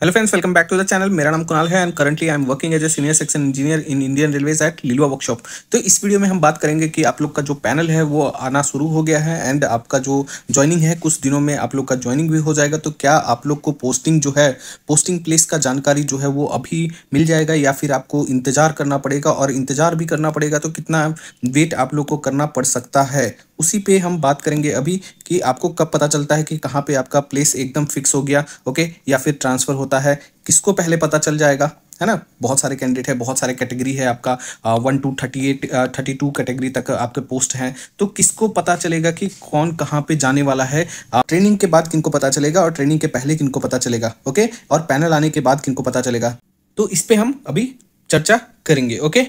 Hello friends, welcome back to the channel. मेरा नाम कुणाल है and currently I am working as a senior section engineer in Indian railways at Liluah workshop. तो इस video में हम बात करेंगे कि आप लोग का जो पैनल है वो आना शुरू हो गया है एंड आपका जो ज्वाइनिंग है कुछ दिनों में आप लोग का ज्वाइनिंग भी हो जाएगा। तो क्या आप लोग को पोस्टिंग जो है, पोस्टिंग प्लेस का जानकारी जो है वो अभी मिल जाएगा या फिर आपको इंतजार करना पड़ेगा, और इंतजार भी करना पड़ेगा तो कितना वेट आप लोग को करना पड़ सकता है, उसी पे हम बात करेंगे अभी कि आपको कब पता चलता है कि कहाँ पे आपका प्लेस एकदम फिक्स हो गया, ओके, या फिर ट्रांसफर होता है, किसको पहले पता चल जाएगा, है ना। बहुत सारे कैंडिडेट है, बहुत सारे कैटेगरी है, आपका 1 to 38 32 कैटेगरी तक आपके पोस्ट हैं। तो किसको पता चलेगा कि कौन कहाँ पे जाने वाला है, ट्रेनिंग के बाद किनको पता चलेगा और ट्रेनिंग के पहले किनको पता चलेगा, ओके, और पैनल आने के बाद किनको पता चलेगा। तो इस पे हम अभी चर्चा करेंगे, ओके।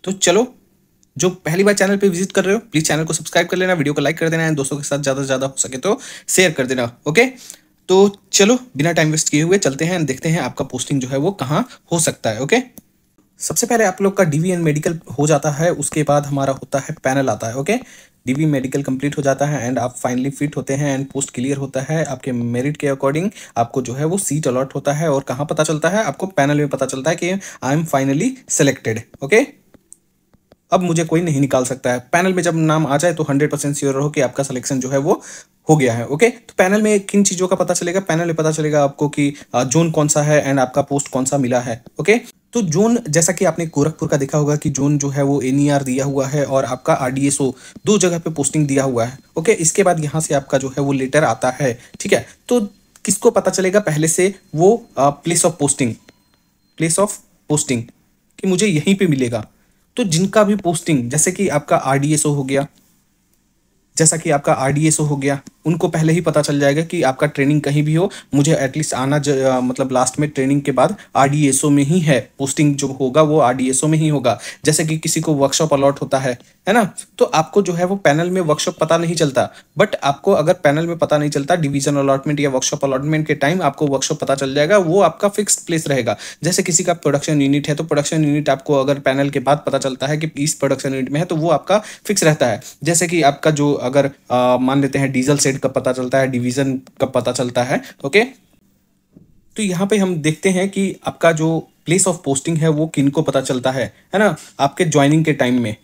तो चलो, जो पहली बार चैनल पे विजिट कर रहे हो प्लीज चैनल को सब्सक्राइब कर लेना, वीडियो को लाइक कर देना है, दोस्तों के साथ ज्यादा से ज्यादा हो सके तो शेयर कर देना, ओके। तो चलो बिना टाइम वेस्ट किए हुए चलते हैं, देखते हैं आपका पोस्टिंग जो है वो कहाँ हो सकता है, ओके। सबसे पहले आप लोग का डीवी एंड मेडिकल हो जाता है, उसके बाद हमारा होता है पैनल आता है, ओके। डीवी मेडिकल कंप्लीट हो जाता है एंड आप फाइनली फिट होते हैं एंड पोस्ट क्लियर होता है। आपके मेरिट के अकॉर्डिंग आपको जो है वो सीट अलॉट होता है, और कहाँ पता चलता है आपको, पैनल में पता चलता है कि I am finally selected, okay. अब मुझे कोई नहीं निकाल सकता है। पैनल में जब नाम आ जाए तो 100% श्योर रहो कि आपका सिलेक्शन जो है वो हो गया है, ओके। तो पैनल में किन चीजों का पता चलेगा, पैनल में पता चलेगा आपको कि जोन कौन सा है एंड आपका पोस्ट कौन सा मिला है, ओके। तो जोन, जैसा कि आपने गोरखपुर का देखा होगा कि जोन जो है वो एनईआर दिया हुआ है और आपका आरडीएसओ, दो जगह पे पोस्टिंग दिया हुआ है, ओके। इसके बाद यहाँ से आपका जो है वो लेटर आता है, ठीक है। तो किसको पता चलेगा पहले से, वो place of posting, place of posting कि मुझे यहीं पे मिलेगा। तो जिनका भी पोस्टिंग, जैसे कि आपका आरडीएसओ हो गया, जैसा कि आपका आरडीएसओ हो गया, उनको पहले ही पता चल जाएगा कि आपका ट्रेनिंग कहीं भी हो, मुझे एटलीस्ट आना मतलब लास्ट में ट्रेनिंग के बाद आरडीएसओ में ही है, पोस्टिंग जो होगा वो आरडीएसओ में ही होगा। जैसे कि किसी को वर्कशॉप अलॉट होता है ना। तो आपको जो है वो पैनल में वर्कशॉप पता नहीं चलता, बट आपको अगर पैनल में पता नहीं चलता, डिवीजन अलॉटमेंट या वर्कशॉप अलॉटमेंट के टाइम आपको वर्कशॉप पता चल जाएगा, वो आपका फिक्स प्लेस रहेगा। जैसे किसी का प्रोडक्शन यूनिट है तो प्रोडक्शन यूनिट आपको अगर पैनल के बाद पता चलता है कि इस प्रोडक्शन यूनिट में है तो वो आपका फिक्स रहता है। जैसे कि आपका जो अगर मान लेते हैं डीजल सेट कब पता चलता है, डिवीजन कब पता चलता है, ओके। तो यहाँ पे हम देखते हैं कि आपका जो प्लेस ऑफ पोस्टिंग है वो किनको पता चलता है ना। आपके ज्वाइनिंग के टाइम में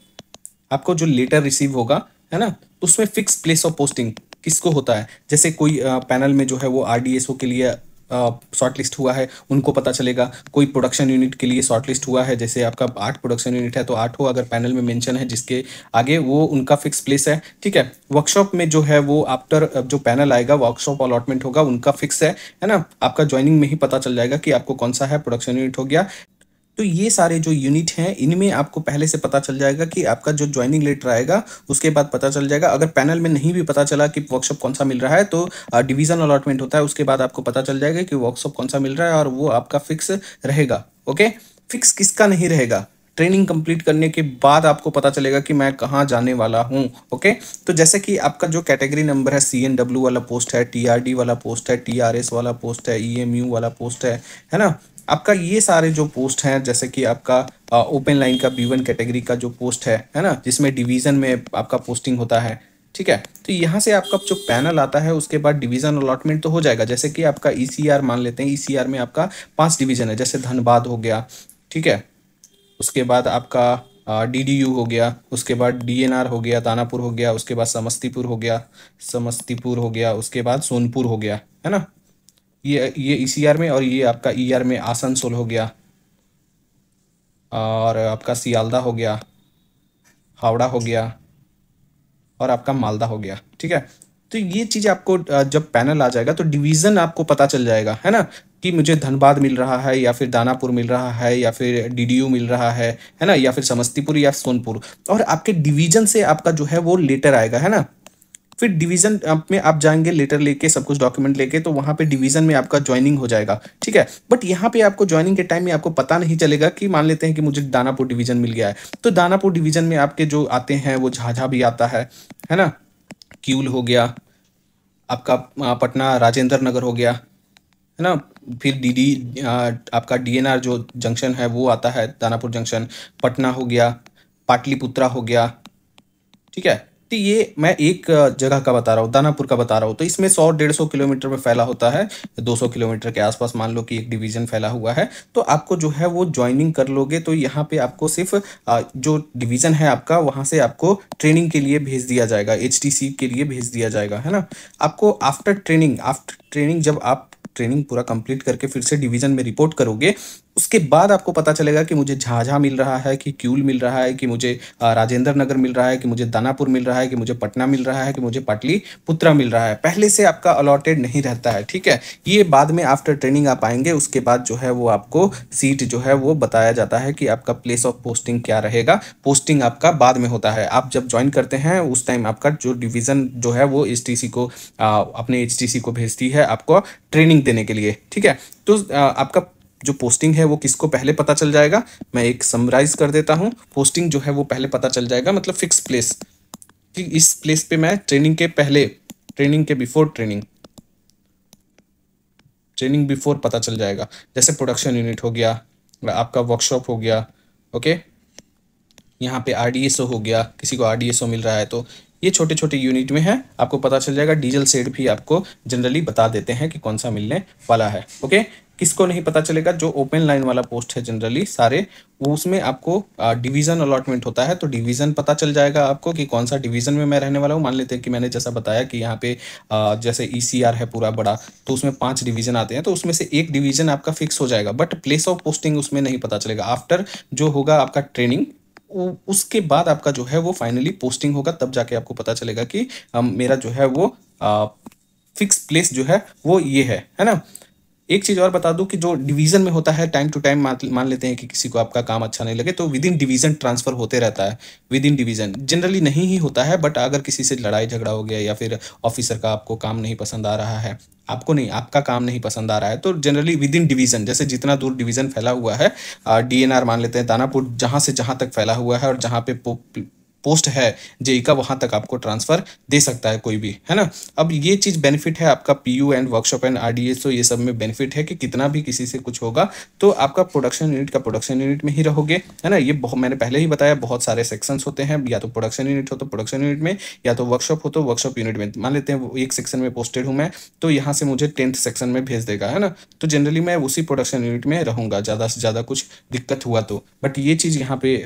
आपको जो लेटर रिसीव होगा, है ना, उसमें फिक्स प्लेस ऑफ पोस्टिंग किसको होता है। जैसे कोई पैनल में जो है वो आरडीएसओ के लिए शॉर्ट लिस्ट हुआ है, उनको पता चलेगा। कोई प्रोडक्शन यूनिट के लिए शॉर्ट लिस्ट हुआ है, जैसे आपका 8 प्रोडक्शन यूनिट है तो 8 अगर पैनल में मेंशन है जिसके आगे, वो उनका फिक्स प्लेस है, ठीक है। वर्कशॉप में जो है वो आफ्टर जो पैनल आएगा, वर्कशॉप अलॉटमेंट होगा, उनका फिक्स है ना। आपका ज्वाइनिंग में ही पता चल जाएगा कि आपको कौन सा है, प्रोडक्शन यूनिट हो गया। तो ये सारे जो यूनिट हैं इनमें आपको पहले से पता चल जाएगा कि आपका जो ज्वाइनिंग लेटर आएगा उसके बाद पता चल जाएगा। अगर पैनल में नहीं भी पता चला कि वर्कशॉप कौन सा मिल रहा है तो डिवीजन अलॉटमेंट होता है, उसके बाद आपको पता चल जाएगा कि वर्कशॉप कौन सा मिल रहा है और वो आपका फिक्स रहेगा, ओके। फिक्स किसका नहीं रहेगा, ट्रेनिंग कंप्लीट करने के बाद आपको पता चलेगा कि मैं कहाँ जाने वाला हूँ, ओके। तो जैसे कि आपका जो कैटेगरी नंबर है, सीएनडब्ल्यू वाला पोस्ट है, टीआरडी वाला पोस्ट है, टीआरएस वाला पोस्ट है, ईएमयू वाला पोस्ट है ना। आपका ये सारे जो पोस्ट हैं, जैसे कि आपका ओपन लाइन का B1 कैटेगरी का जो पोस्ट है ना, जिसमें डिवीजन में आपका पोस्टिंग होता है, ठीक है। तो यहाँ से आपका जो पैनल आता है उसके बाद डिवीजन अलॉटमेंट तो हो जाएगा। जैसे कि आपका ईसीआर मान लेते हैं, ईसीआर में आपका 5 डिवीजन है, जैसे धनबाद हो गया, ठीक है। उसके बाद आपका डीडीयू हो गया, उसके बाद डीएनआर हो गया, दानापुर हो गया, उसके बाद समस्तीपुर हो गया, समस्तीपुर हो गया, उसके बाद सोनपुर हो गया, है ना। ये ईसीआर में, और ये आपका ईआर में आसनसोल हो गया, और आपका सियालदा हो गया, हावड़ा हो गया, और आपका मालदा हो गया, ठीक है। तो ये चीज़ आपको जब पैनल आ जाएगा तो डिवीज़न आपको पता चल जाएगा, है ना, कि मुझे धनबाद मिल रहा है या फिर दानापुर मिल रहा है या फिर डीडीयू मिल रहा है ना, या फिर समस्तीपुर या सोनपुर। और आपके डिवीज़न से आपका जो है वो लेटर आएगा, है ना। फिर डिवीजन में आप जाएंगे लेटर लेके, सब कुछ डॉक्यूमेंट लेके, तो वहां पे डिवीजन में आपका ज्वाइनिंग हो जाएगा, ठीक है। बट यहाँ पे आपको ज्वाइनिंग के टाइम में आपको पता नहीं चलेगा कि मान लेते हैं कि मुझे दानापुर डिवीजन मिल गया है, तो दानापुर डिवीजन में आपके जो आते हैं वो झाझा भी आता है ना, क्यूल हो गया, आपका पटना राजेंद्र नगर हो गया, है ना। फिर आपका डीएनआर जो जंक्शन है वो आता है, दानापुर जंक्शन, पटना हो गया, पाटलिपुत्रा हो गया, ठीक है। तो ये मैं एक जगह का बता रहा हूँ, दानापुर का बता रहा हूँ। तो इसमें 100-150 किलोमीटर में फैला होता है, 200 किलोमीटर के आसपास मान लो कि एक डिवीज़न फैला हुआ है। तो आपको जो है वो जॉइनिंग कर लोगे तो यहाँ पे आपको सिर्फ़ जो डिवीज़न है आपका वहाँ से आपको ट्रेनिंग के लिए भेज दिया जाएगा, एचटीसी के लिए भेज दिया जाएगा, है ना? आपको आफ्टर ट्रेनिंग जब आप ट्रेनिंग पूरा कंप्लीट करके फिर से डिवीज़न में रिपोर्ट करोगे, उसके बाद आपको पता चलेगा कि मुझे झाझा मिल रहा है, कि क्यूल मिल रहा है, कि मुझे राजेंद्र नगर मिल रहा है, कि मुझे दानापुर मिल रहा है, कि मुझे पटना मिल रहा है, कि मुझे पाटलिपुत्रा मिल रहा है। पहले से आपका अलॉटेड नहीं रहता है, ठीक है? ये बाद में आफ्टर ट्रेनिंग आप आएँगे, उसके बाद जो है वो आपको सीट जो है वो बताया जाता है कि आपका प्लेस ऑफ पोस्टिंग क्या रहेगा। पोस्टिंग आपका बाद में होता है। आप जब जॉइन करते हैं उस टाइम आपका जो डिवीज़न जो है वो एचटीसी को अपने एचटीसी को भेजती है आपको ट्रेनिंग देने के लिए, ठीक है? तो आपका जो पोस्टिंग है वो किसको पहले पता चल जाएगा, मैं एक समराइज कर देता हूँ। पोस्टिंग जो है वो पहले पता चल जाएगा, मतलब फिक्स प्लेस कि इस प्लेस पे मैं ट्रेनिंग के पहले, ट्रेनिंग के बिफोर, ट्रेनिंग बिफोर पता चल जाएगा। जैसे प्रोडक्शन यूनिट हो गया, आपका वर्कशॉप हो गया, ओके, यहाँ पे आरडीएसओ हो गया, किसी को आरडीएसओ मिल रहा है तो ये छोटे छोटे यूनिट में है, आपको पता चल जाएगा। डीजल सेट भी आपको जनरली बता देते हैं कि कौन सा मिलने वाला है, ओके। किसको नहीं पता चलेगा, जो ओपन लाइन वाला पोस्ट है जनरली सारे, वो उसमें आपको डिवीज़न अलॉटमेंट होता है, तो डिवीज़न पता चल जाएगा आपको कि कौन सा डिवीज़न में मैं रहने वाला हूँ। मान लेते हैं कि मैंने जैसा बताया कि यहाँ पे जैसे ईसीआर है पूरा बड़ा, तो उसमें 5 डिवीज़न आते हैं, तो उसमें से एक डिवीज़न आपका फिक्स हो जाएगा, बट प्लेस ऑफ पोस्टिंग उसमें नहीं पता चलेगा। आफ्टर जो होगा आपका ट्रेनिंग, उसके बाद आपका जो है वो फाइनली पोस्टिंग होगा, तब जाके आपको पता चलेगा कि मेरा जो है वो फिक्स प्लेस जो है वो ये है ना। एक चीज और बता दूं कि जो डिवीजन में होता है, टाइम टू टाइम मान लेते हैं कि किसी को आपका काम अच्छा नहीं लगे तो विद इन डिवीजन ट्रांसफर होते रहता है। विद इन डिवीजन जनरली नहीं ही होता है, बट अगर किसी से लड़ाई झगड़ा हो गया या फिर ऑफिसर का आपको काम नहीं पसंद आ रहा है, आपको नहीं, आपका काम नहीं पसंद आ रहा है, तो जनरली विद इन डिवीजन, जैसे जितना दूर डिवीजन फैला हुआ है, डीएनआर मान लेते हैं दानापुर, जहां से जहां तक फैला हुआ है और जहां पे पोस्ट है जेई का, वहां तक आपको ट्रांसफर दे सकता है कोई भी, है ना। अब ये चीज बेनिफिट है आपका PU and workshop and RDSO, ये सब में बेनिफिट है कि कितना भी किसी से कुछ होगा तो आपका प्रोडक्शन यूनिट का प्रोडक्शन यूनिट में ही रहोगे, है ना। ये बहुत मैंने पहले ही बताया, बहुत सारे सेक्शंस होते हैं, या तो प्रोडक्शन यूनिट हो तो प्रोडक्शन यूनिट में, या तो वर्कशॉप हो तो वर्कशॉप यूनिट में। मान लेते हैं एक सेक्शन में पोस्टेड हूँ मैं, तो यहाँ से मुझे 10th सेक्शन में भेज देगा, है ना। तो जनरली मैं उसी प्रोडक्शन यूनिट में रहूंगा, ज़्यादा से ज़्यादा कुछ दिक्कत हुआ तो। बट ये चीज़ यहाँ पे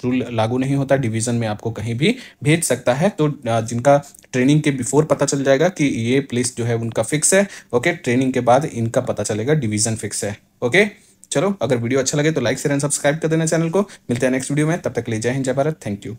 रूल लागू नहीं होता, डिवीजन में आपको कहीं भी भेज सकता है। तो जिनका ट्रेनिंग के बिफोर पता चल जाएगा कि ये प्लेस जो है उनका फिक्स है, ओके, ट्रेनिंग के बाद इनका पता चलेगा डिवीजन फिक्स है, ओके। चलो, अगर वीडियो अच्छा लगे तो लाइक शेयर एंड सब्सक्राइब कर देना चैनल को। मिलते हैं नेक्स्ट वीडियो में, तब तक ले जय हिंद, जय भारत, थैंक यू।